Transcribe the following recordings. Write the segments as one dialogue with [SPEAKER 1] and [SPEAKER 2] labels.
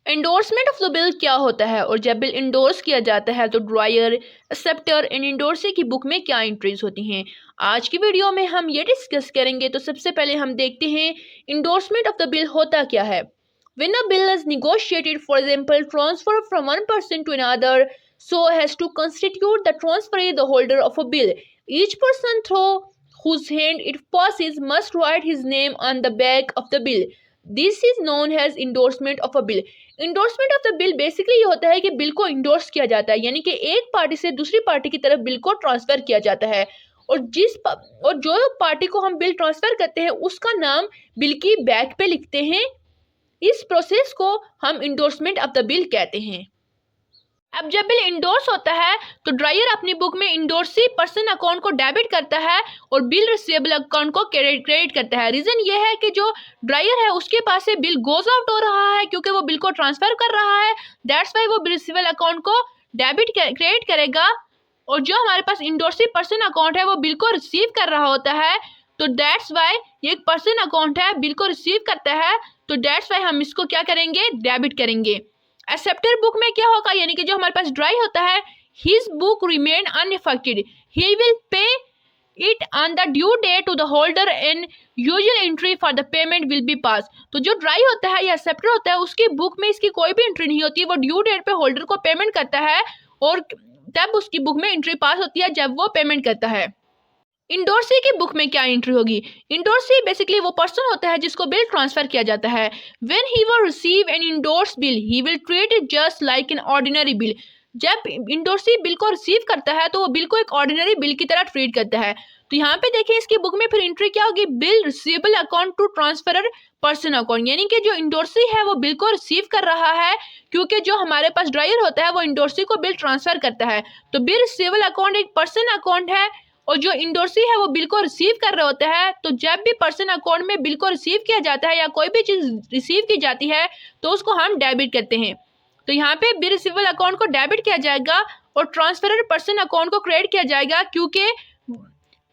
[SPEAKER 1] Endorsement of the bill क्या होता है और जब बिल इंडोर्स किया जाता है तो ड्रायर, एक्सेप्टर एंड इंडोर्सी की बुक में क्या एंट्रीज होती हैं। आज की वीडियो में हम ये डिस्कस करेंगे। तो सबसे पहले हम देखते हैं इंडोर्समेंट ऑफ द बिल होता क्या है। When a bill is negotiated, for example, transfer from one person to another, so as to constitute the transferee the holder of a bill. Each person through whose hand it passes must write his name on the back of the bill. This is known as endorsement of a bill. Endorsement of the bill basically ये होता है कि bill को endorse किया जाता है, यानी कि एक पार्टी से दूसरी पार्टी की तरफ बिल को ट्रांसफर किया जाता है और जो पार्टी को हम बिल ट्रांसफर करते हैं उसका नाम बिल की बैक पे लिखते हैं। इस प्रोसेस को हम इंडोर्समेंट ऑफ द बिल कहते हैं। अब जब बिल इंडोर्स होता है तो ड्रायर अपनी बुक में इंडोर्सी पर्सन अकाउंट को डेबिट करता है और बिल रिसीवेबल अकाउंट को क्रेडिट करता है। रीजन ये है कि जो ड्रायर है उसके पास से बिल गोज आउट हो रहा है क्योंकि वो बिल को ट्रांसफर कर रहा है, दैट्स वाई वो बिल रिसीवेबल अकाउंट को डेबिट क्रेडिट करेगा। और जो हमारे पास इंडोर्सी पर्सन अकाउंट है वो बिल को रिसीव कर रहा होता है, तो दैट्स वाई ये एक पर्सन अकाउंट है, बिल को रिसीव करता है, तो दैट्स वाई हम इसको क्या करेंगे, डेबिट करेंगे। एक्सेप्टर बुक में क्या होगा, यानी कि जो हमारे पास ड्राई होता है, his book remain unaffected, he will pay it on the due date to the holder and usual entry for the payment will be pass. तो जो ड्राई होता है या एक्सेप्टर होता है उसकी बुक में इसकी कोई भी एंट्री नहीं होती, वो ड्यू डेट पे होल्डर को पेमेंट करता है और तब उसकी बुक में एंट्री पास होती है जब वो पेमेंट करता है। इंडोर्सी की बुक में क्या एंट्री होगी। इंडोर्सी बेसिकली वो पर्सन होता है जिसको बिल ट्रांसफर किया जाता है। When he will receive an endorse bill he will treat it just like an ordinary bill. जब इंडोर्सी बिल को रिसीव करता है तो वो बिल को एक ऑर्डिनरी बिल की तरह ट्रीट करता है। तो यहाँ पे देखिए इसकी बुक में फिर एंट्री क्या होगी, bill receivable account to transferor person account, यानी कि जो इंडोर्सी है वो बिल को रिसीव कर रहा है क्योंकि जो हमारे पास ड्रायर होता है वो इंडोर्सी को बिल ट्रांसफर करता है। तो बिल रिसीवेबल अकाउंट एक पर्सन अकाउंट है और जो इंडोर्सी है वो बिल को रिसीव कर रहा होता है। तो जब भी पर्सन अकाउंट में बिल को रिसीव किया जाता है या कोई भी चीज़ रिसीव की जाती है तो उसको हम डेबिट करते हैं। तो यहाँ पे बिल रिसीवेबल अकाउंट को डेबिट किया जाएगा और ट्रांसफरर पर्सन अकाउंट को क्रेडिट किया जाएगा क्योंकि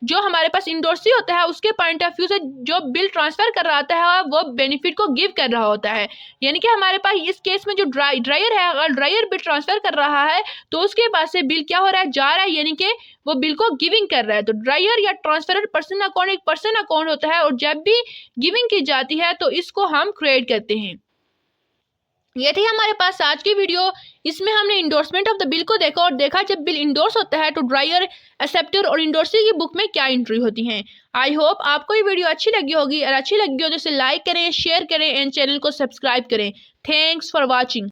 [SPEAKER 1] जो हमारे पास इंडोर्सी होता है उसके पॉइंट ऑफ व्यू से जो बिल ट्रांसफर कर रहा होता है वो बेनिफिट को गिव कर रहा होता है। यानी कि हमारे पास इस केस में जो ड्रायर है, अगर ड्रायर बिल ट्रांसफर कर रहा है तो उसके पास से बिल क्या हो रहा है, जा रहा है, यानी कि वो बिल को गिविंग कर रहा है। तो ड्रायर या ट्रांसफरर पर्सन अकाउंट एक पर्सन अकाउंट होता है और जब भी गिविंग की जाती है तो इसको हम क्रिएट करते हैं। ये थी हमारे पास आज की वीडियो। इसमें हमने इंडोर्समेंट ऑफ द बिल को देखा और देखा जब बिल इंडोर्स होता है तो ड्रायर, एक्सेप्टर और इंडोर्सी की बुक में क्या एंट्री होती हैं। आई होप आपको ये वीडियो अच्छी लगी होगी और अच्छी लगी हो तो इसे लाइक करें, शेयर करें एंड चैनल को सब्सक्राइब करें। Thanks for watching.